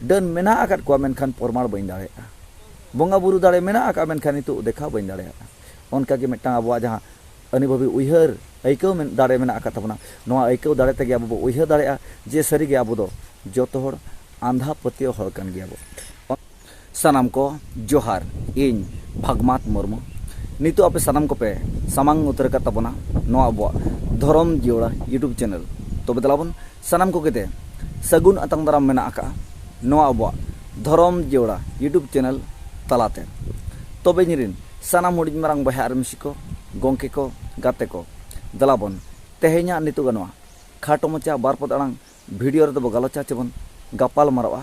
Done मेना आकात को मेनखान प्रमाण बइन दाड़ेया बोंगा बुरु दाड़े मेना आका मेनखान नितु देखा बइन दाड़ेया उनका के मिट्टां आबो जहां अनुभवी उयहर ऐकौ दाड़े मेना आका तबना नोआ ऐकौ दाड़े तेगे आबो उयहर दाड़ेया जे सरीगे आबो दो जतो हर आंधा पतियो हर कान गिया बो सानाम को जोहार इन भागमात मुर्मू नितु आपे सानाम को पे सामांग उतर का तबना नोआ आबो धरम जियोड़ा यूट्यूब चैनल तो बदलाबन सानाम को केते सगुन अतंग दाराम मेना आका नोआ आबो धरम जियोड़ा यूट्यूब चैनल तलाते तबे निरिन सानाम हुडिज मारांग बहा आर मिसी को गोंके को गाते को दलाबन तेहेኛ नितु गनवा खाटो मचा बारपद अड़ांग भिडियो रे दबो गलोचा चेबन गपाल मारवा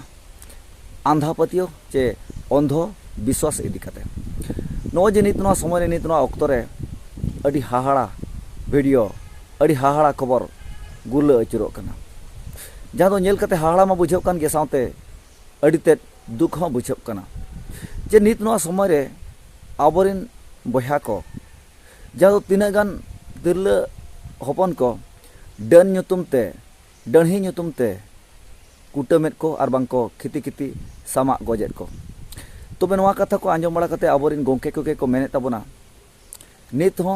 आंधा पतियो चे अंधो विश्वास इदी काते नो जे नित नो समय नित नो अक्तो रे अडी हाहाड़ा भिडियो अडी हाहाड़ा खबर गुल अचुरो कना जहां दो नेल कते हाहाड़ा मा बुझाव कान गे सावते अडी ते दुख हो बुझाव कना जे नित नो समय रे आबोरिन बहा को जहां तीना गान तिरला हपन को डन ᱧᱩᱛᱩᱢ ते डणही ᱧᱩᱛᱩᱢ ते कुटमेट को और बांको खिति खिति सामाक गजेट को तबे नोआ कथा को आंजम बड़ा कते आबोरिन गोंके को मेने तबना नित हो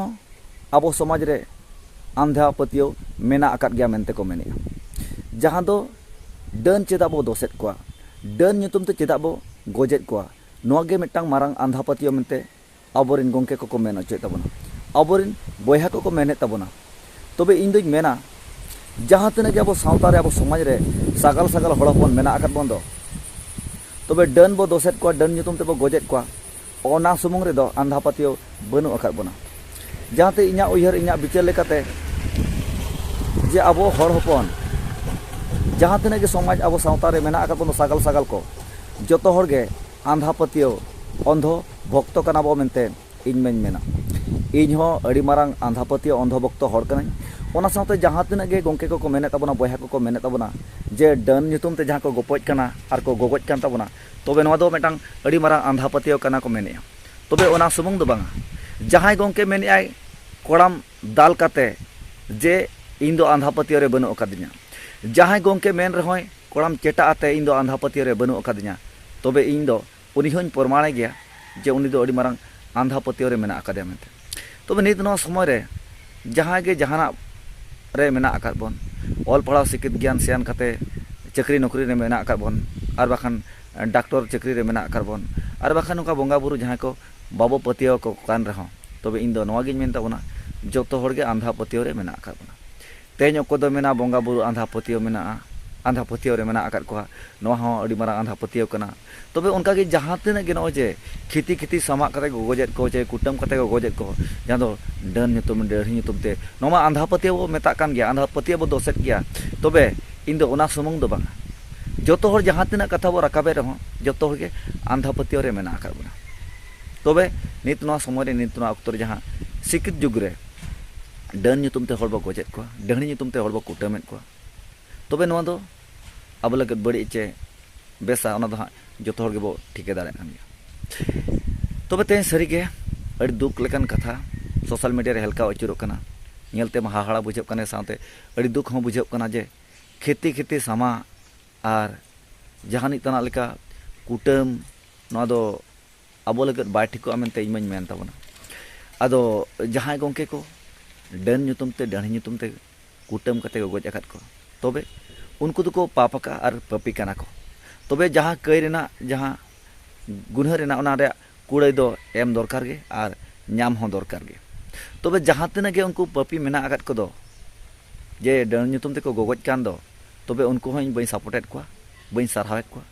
आबो समाज रे आंधा पतियो मेना आकात गया मेनते को मेने जहां दो डन चेदा बो दोसेट को डन ᱧᱩᱛᱩᱢ ते चेदा बो गजेट को नोआ गे मिटांग मारांग आंधा पतियो मेनते आबोरिन गोंके को मेन अचय तबना आबोरिन बयहा को मेने तबना तबे इन दुई मेना जहां तने अब सावता रे अब समाज रे सगल सगल हड़पन मेना आकात बंदो तबे डन बो दोसेट को डन ᱧᱩᱛᱩᱢ ते बो गजेट को ओना सुमुंग रे दो आंधा पतियो बनु आकात बना जहां ते इन्या उयहर इन्या बिचार लेकाते जे अब हड़ हपन जहां तने के समाज अब सावता रे मेना आकात बंदो सगल सगल को जतो हड़ गे आंधा पतियो अंधो भक्त कना बो मेनते इन मेन मेना इन हो अड़ी मारांग आंधा पतियो अंधो भक्त हड़ कना ओना साथे जहां तिना गे गोंके को मेने तबना बयहा को मेने तबना जे डन ᱧᱩᱛᱩᱢ ते जहां को गोपज कना आर को गोगज कान तबना तबे नोआ दो मेटांग अड़ी मारांग आंधा पतियो कना को मेने तबे ओना सुमुंग दो बांगा जहां गोंके मेने आय कोड़ाम दाल काते जे इन दो आंधा पतियो रे बनु अकादिnya जहां गोंके मेन रहोय कोड़ाम चेटा आते इन दो आंधा पतियो रे बनु अकादिnya तबे इन दो उनी होन प्रमाण गया जे उनी दो अड़ी मारांग आंधा पतियो रे मेना अकादिया मेनते तबे नित नो समय रे जहां गे जहाना रे मेना आकात बन ऑल पढ़ा शिक्षित ज्ञान सियान खाते चक्री नौकरी रे मेना आकात बन और बाखान डॉक्टर चक्री रे मेना आकात बन और बाखान उनका बोंगा बुरु जहां को बाबो पतियो को कान रहो तबे इन दो नोआ गिन मेन तबना जतो हड़ गे आंधा पतियो रे मेना आकात बना तेज को दो मेना बोंगा बुरु आंधा पतियो मेना आंधा पतियो रे मेना आकात को नोआ हो अडी मारा आंधा पतियो कना तबे उनका गे जहां तिना गे नो जे खिति खिति सामा कते गोगजेट को जे कुटम कते गोगजेट को जहां दो डन ᱧᱩᱛᱩᱢ डढ़ी ᱧᱩᱛᱩᱢ ते नोमा आंधा पतियो बो मेता कान गया आंधा पतियो बो दोसेट गया तबे इन दो ओना सुमुंग दो बांगा जतो हर जहां तिना कथा बो राकाबे रहो जतो हर गे आंधा पतियो रे मेना आकात बना तबे नित नो समय रे नित नो अक्तर जहां शिक्षित जुग रे डन ᱧᱩᱛᱩᱢ ते हर बो गोजेट को डढ़ी ᱧᱩᱛᱩᱢ ते हर बो कुटमेट को तबे नोआ दो अब लगत बड़ी चे बेसा ओना दो जतो हर गे बो ठिके दाड़े कान गया तबे ते सरी गे अड़ी दुख लेकन कथा सोशल मीडिया रे हल्का अचुरो कना नेलते मा हाहाड़ा बुझाव कने साथे अड़ी दुख हो बुझाव कना जे खेती खेती सामा आर जहानी तना लेका कुटम नोआ दो आबो लगत बाय ठिको मेनते इमन मेन तबना आदो जहां गोंके को डन ᱧᱩᱛᱩᱢ ते डढ़ी ᱧᱩᱛᱩᱢ ते कुटम कते गज आकात को तबे उनको दुको पापका आर पपी कना को तबे जहां कई रेना जहां गुनह रेना ओना रे कुड़ाई दो एम दरकार गे आर नाम हो दरकार गे तबे जहां तना गे उनको पपी मेना आकात को दो जे डन ᱧᱩᱛᱩᱢ ते को गगज कान दो तबे उनको हई बई सपोर्टेट को बई सारहावेत को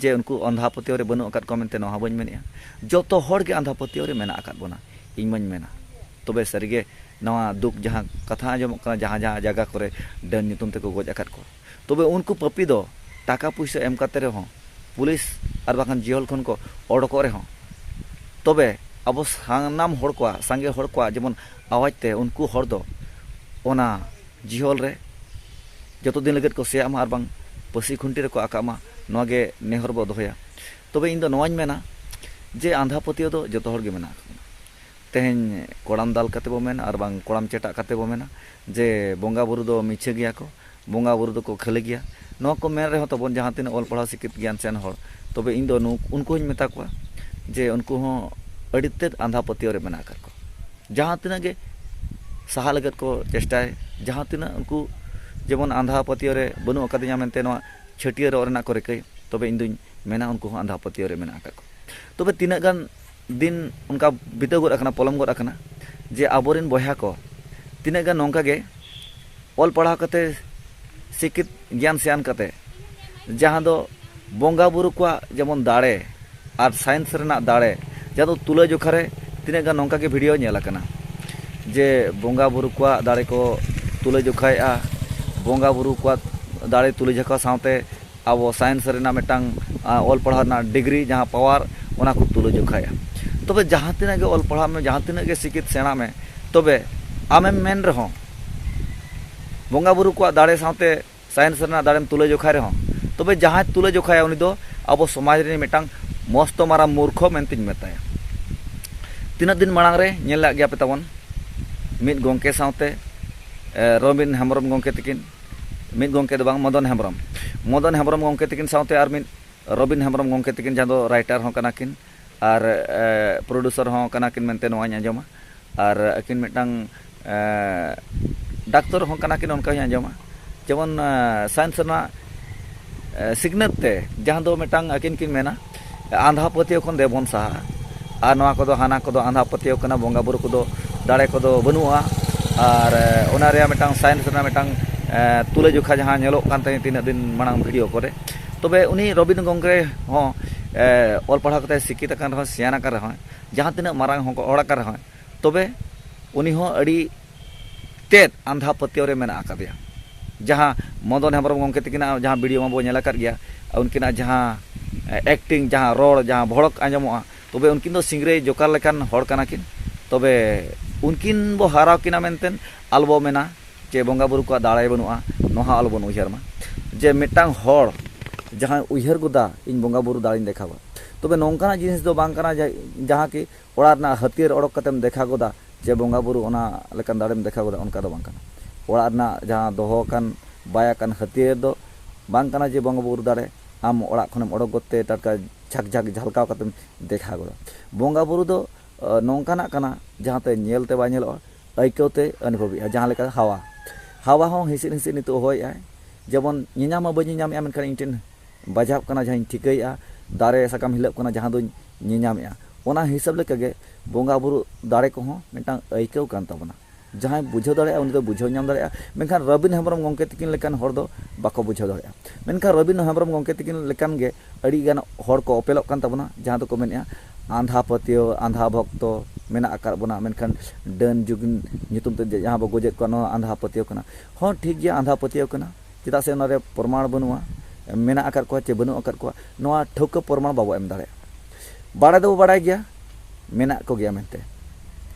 जे उनको आंधा पतियो रे बनु आकात को मेनते नोहा बई मेनिया जतो हड़ गे आंधा पतियो रे मेना आकात बना इन मन मेना तबे सरीगे नवा दुख जहां कथा आजम जहां जहां जगह करे डन ᱧᱩᱛᱩᱢ ते को गज आकात को तबे उनको पपी दो टाका पैसा एम काते रे हो पुलिस और बाखान जिहल खन को ओडको रे हो तबे अब सानाम हड़ को संगे हड़ को जेमन आवाज ते उनको हड़ दो ओना जिहल रे जतो दिन लगत को से आमा और बांग पसी खुंटी रे को आकामा नोगे नेहर बो दोया तबे इन दो नोवाñ मेना जे आंधा पतियो दो जतो हड़ गे मेना तेहन कोड़ाम दाल कते बो मेना और बांग कोड़ाम चेटा कते बो मेना जे बोंगा बुरु दो मिछे गया को बोंगा बुरु दो को खले गया नवा को मेन रहे तबन जहाँ तीन ऑल पढ़ा शिक्षित ज्ञान सेन हर तबे इन दो उनको ही मेता को जे उनको हों अड़ी तेज आंधा पतियों रे मेना कर को जहाँ तीन गे सहा लगत को चेष्टाए जहाँ तीन उनको जेमन आंधा पतियों रे बनु अकादिया मेनते नवा छटियर और को रिकई तबे इन दुई मेना उनको आंधा पतियों रे मेना कर को तबे तीन गान दिन उनका बिता गोद अकना पलम गोद अकना जे आबोरिन बया को तीन गान नौका गे ऑल पढ़ा कते शिक्षित ज्ञान सियान कते जहाँ दो बोंगा बुरु को जेमन दाड़े और साइंस रेना दाड़े जहाँ दो तुला जोखारे तीन गान नौका के वीडियो नेला कना जे बोंगा बुरु को दाड़े को तुला जोखाया बोंगा बुरु को दाड़े तुला जोखा साथे अब साइंस रेना मिटांग ऑल पढ़ा ना डिग्री जहाँ पावर ओना को तुला जोखाया तबे जहाँ तीन गे ऑल पढ़ा में जहाँ तीन गे शिक्षित सेना में तबे आमें मेन रहो बोंगा बुरु को दाड़े साथे साइंस रेना दाड़ेम तुला जोखा रहो तबे जहाँ तुला जोखाया उनी दो अब समाज रे मिटांग मस्त मारा मूर्ख मेनतिन मेताया तीन दिन मांग रे नेल गया पे तबन मिद गोंके साथे रबिन हेम्ब्रम गोंके तकिन मिद गोंके दो बांग मदन हेम्ब्रम गोंके तकिन साथे आर मिद रबिन हेम्ब्रम गोंके तकिन जहाँ दो राइटर हों कना किन और प्रोड्यूसर हों कना किन मेनते नोआኝ आंजमा और अकिन मिटांग डाक्टर हों कना किन उनका ही आंजमा जेमन साइंस ना सिग्नत ते जहाँ दो मिटांग अकिन किन मेना आंधा पतियों खन देबन साहा और नवा को हाना को आंधा पतियों कना बोंगा बुरु को दाड़े को बनुआ और ओना रे मिटांग साइंस ना मिटांग तुले जोखा जहाँ नेलो कान तई तीन दिन मांग वीडियो करे तबे उनी रबिन गोंके हों ऑल पढ़ा कते शिक्षित अकान रहो सियान अकान रहो जहाँ तीन मारांग हों ओड़ा कर रहो तबे उनी हों अड़ी तेज आंधा पतियों रे मेना आकादिया जहाँ मदन हेम्ब्रम गोंके तकिना जहाँ वीडियो में बो नेला कर गया उनकिना जहाँ एक्टिंग जहाँ रोड जहाँ भड़क आंजमोआ तबे उनकिन दो सिंगरे जोकार लेकान हड़ काना किन तबे उनकिन बो हाराव किना मेनतेन आलबो मेना जे बोंगा बुरु को दाड़े बनुआ नोहा आलबो उयहर मा जे मिटांग हड़ जहाँ उयहर गोदा इन बोंगा बुरु दाड़िन देखावा तबे नोंकाना जिनिस दो बांग काना जहाँ की ओड़ा ना हथियार ओडक कतेम देखा गोदा जे बोंगा बुरु ओना लेकान दाड़ेम देखा गोदा उनका दो बांग काना ओड़ा ना जहाँ दोहो कान बाया कान हथियार दो बांग काना जे बोंगा बुरु दाड़े आम ओड़ा खनेम ओडक गोते टटका झक झक झलकाव कतेम देखा गोदा बोंगा बुरु दो नोंकाना काना जहाँ ते नेलते बा नेलो आइकौते अनुभवी जहाँ लेका हवा हों हिसिन हिसिन नितो होय आय जेमन निनामा बनि नाम या मेनखान इनटेन बाजाब कना जहाँ ठिकैया दारे साकाम हिलप कना जहाँ दो निनामया ओना हिसाब लेकागे बोंगा बुरु दाड़े को हों मिटांग आइकौ कान ताबना जहाँ बुझाव दाड़ेया उनी दो बुझाव नाम दाड़ेया मेनखान रबिन हेम्ब्रम गोंके तकिन लेकान हर दो बाको बुझाव दाड़ेया मेनखान रबिन हेम्ब्रम गोंके तकिन लेकान गे अड़ी गान हर को अपेलोग कान ताबना जहाँ दो को मेनया आंधा पतियो आंधा भक्तो मेना आकार बना मेनखान डन जुगिन नितुम ते जहाँ बो गोजेत को आंधा पतियो कना हाँ ठीक गया आंधा पतियो कना चेदा से ओनारे प्रमाण बनुआ मेना आकार को चे बनु आकार को नोआ ठोक प्रमाण बाबो एम दाड़े बाड़ा दो बाड़ा गया मेना को गया मेनते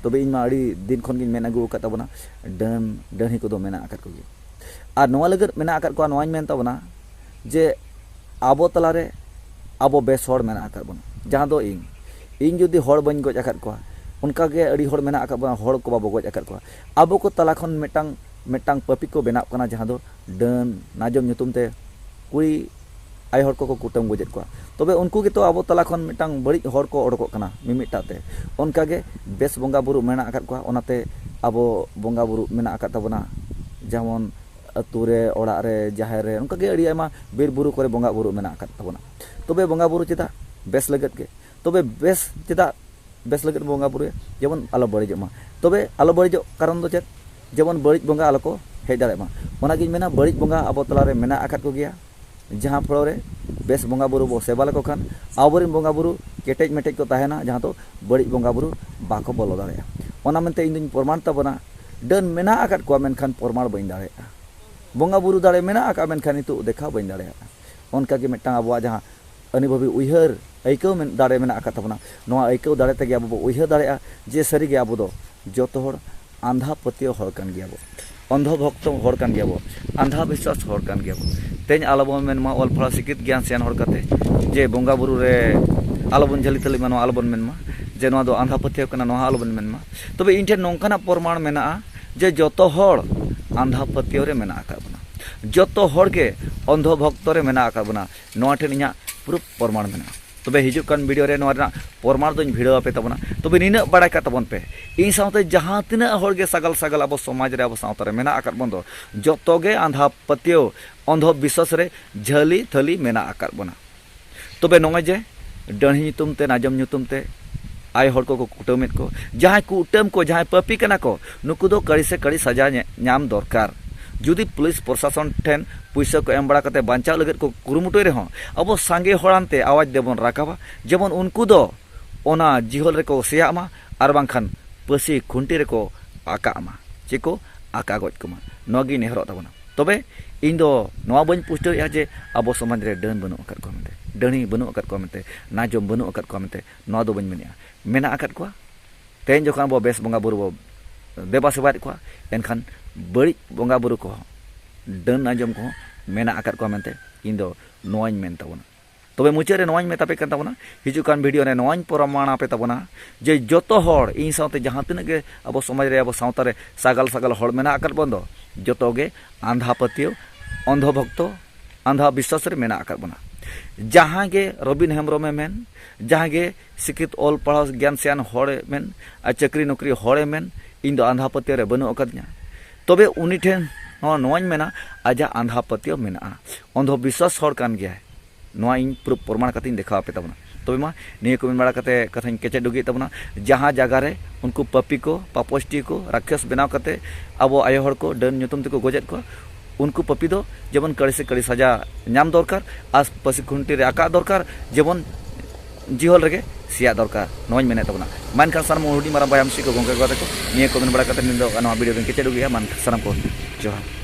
तबे इन मा अड़ी दिन खन गिन मेना गु कता बना डन ही को दो मेना आकार को गया और नोआ लगत मेना आकार को नोआñ मेन ताबना जे आबो तलारे आबो बेस हड़ मेना आकार बना जहाँ दो इन जुदी हड़ बन गज आकार को उनका गे अड़ी हड़ मेना आकार बना हड़ को बाबो गज आकार को आबो को तला खन मिटांग पपी को बेनाव कना जहाँ दो डन नाजम ᱧᱩᱛᱩᱢ ते कुड़ी आई हड़ को कुटम गोजेत को तबे उनको तो आबो तला खन मिटांग बड़ी हड़ को ओडकोक कना मिमिटाते उनका गे बेस बोंगा बुरु मेना आकार को ओनाते आबो बोंगा बुरु मेना आकार ताबना जेमन अतु रे ओड़ा रे जाहेर रे उनका गे अड़ी आयमा बीर बुरु करे बोंगा बुरु मेना आकार ताबना तबे बोंगा बुरु चेता बेस लगत के तबे बेस चेता बेस लगत बोंगा बुरु जेमन आलो बड़िजमा तबे आलो बड़िजो कारण दो चेत जेमन बड़िज बोंगा आलो को हेज दाड़े मा ओना गिन मेना बड़िज बोंगा आबो तला रे मेना आकार को गया जहाँ फलोरे बेस बोंगा बुरु बो सेवा लेको खान आबोरिन बोंगा बुरु केटेज मेटेज को ताहेना जहाँ तो बड़िज बोंगा बुरु बाको बोलो दाड़ेया ओना मेनते इन दुñ प्रमाण ताबना डन मेना आकाद को मेनखान प्रमाण बइन दाड़ेया बोंगा बुरु दाड़े मेना आका मेनखान नितो देखा बइन दाड़ेया उनका के मिटांग आबो जहाँ अनुभवी उयहर आइकौ दाड़े मेना आका ताबना नोआ आइकौ दाड़े तेगे आबो उयहर दाड़ेया जे सारिगे आबो दो जतो हड़ आंधा पतियो हड़ कान गिया बो अंध भक्त हड़ कान गिया बो आंधा विश्वास हड़ कान गिया बो तेज आलोबन मेनमा ऑल पढ़ा शिक्षित ज्ञान सियान हड़ काते जे बोंगा बुरु रे आलोबन झली तली मानो आलोबन मेनमा जे नोआ दो आंधा पतियो कना नोआ आलोबन मेनमा तबे इन ठेन नोंकाना प्रमाण मेना जे जतो हड़ आंधा पतियो रे मेना आका बना जोतो हर के अंधो भक्त रे मेना आका बना नोआ ठेन इᱧᱟ प्रूफ प्रमाण मेना तबे हिजुक कान वीडियो रे नोआ प्रमाण दोñ भिडियो पे तबना तबे निना बड़ाय का तबन पे इन साउते जहां तिना हर के सगल सगल अब समाज रे अब साउता रे मेना आकात बंदो जोतो गे आंधा पतियो अंधो विश्वास रे झली थली मेना आकात बना तबे नोआ जे डणही ᱧᱩᱛᱩᱢ ते नाजम ᱧᱩᱛᱩᱢ ते आय हर को कुटुमेत को जहां कुटुम को जहां पपी कना को नुकु दो कड़ी से कड़ी सजा नाम दरकार जुदी पुलिस प्रशासन ठेन पैसा को एम बड़ा कते बांचा लगत को कुरुमुटो रे हो अब सांगे हरानते आवाज देबन राकाबा जेमन उनको दो ओना जिहल रे को सेयामा आर बांखान पसी खुंटी रे को आकामा चेको आका गज कोमा नगी नेहरो तबना तबे इन दो नवा बन पुष्टो या जे अब समाज रे डन बनु अकत को मेते डणी बनु अकत को मेते नाजम बनु अकत को मेते नवा दो बन मेनिया मेना अकत को तेन जोखान बो बेस बंगा बुरु बो देबा सेबात को एनखान बड़ी बंगा बुरु को डन आजम को मेना आकात को मेनते इन दो नोवाñ मेन तबना तबे मुचे रे नोवाñ मेता पे कन तबना हिजुकान वीडियो रे नोवाñ प्रमाण पे तबना जे जोतो हर इन साउते जहां तिना के अब समाज रे अब साउता रे सागल सागल हर मेना आकात बंदो जोतो गे आंधा पतियो अंधो भक्तो आंधा विश्वास रे मेना आकात बना जहां गे रबिन हेमब्रम मेन जहां गे शिक्षित ऑल पढ़ा ज्ञान सियान हर मेन आ चक्री नौकरी हर मेन इन दो आंधा पतियो रे बनु अकद냐 तबे उनी ठेन नोवाñ मेना आजा आंधा पतियो मेना अंधो विश्वास हर कान गया नोवा इन प्रूफ प्रमाण कतिन देखा पे तबना तबे मा निये को बड़ा कते कथाñ केचे दुगी तबना जहां जगह रे उनको पपी को पापोष्टी को राक्षस बनाव कते अब आयो हर को डन ᱧᱩᱛᱩᱢ तेको गोजेत को उनको पपी दो जेमन कड़ी से कड़ी सजा नाम दरकार आस पसी खुंटी रे आका दरकार जेमन जिहल रेगे सिया दरकार नोवाñ मेने तबना मानखान सानम हुडी मारा बायाम सी को गंगा गते को निये को बड़ा कते निंदो नोवा वीडियो केचे दुगी मान सानम को जोहार।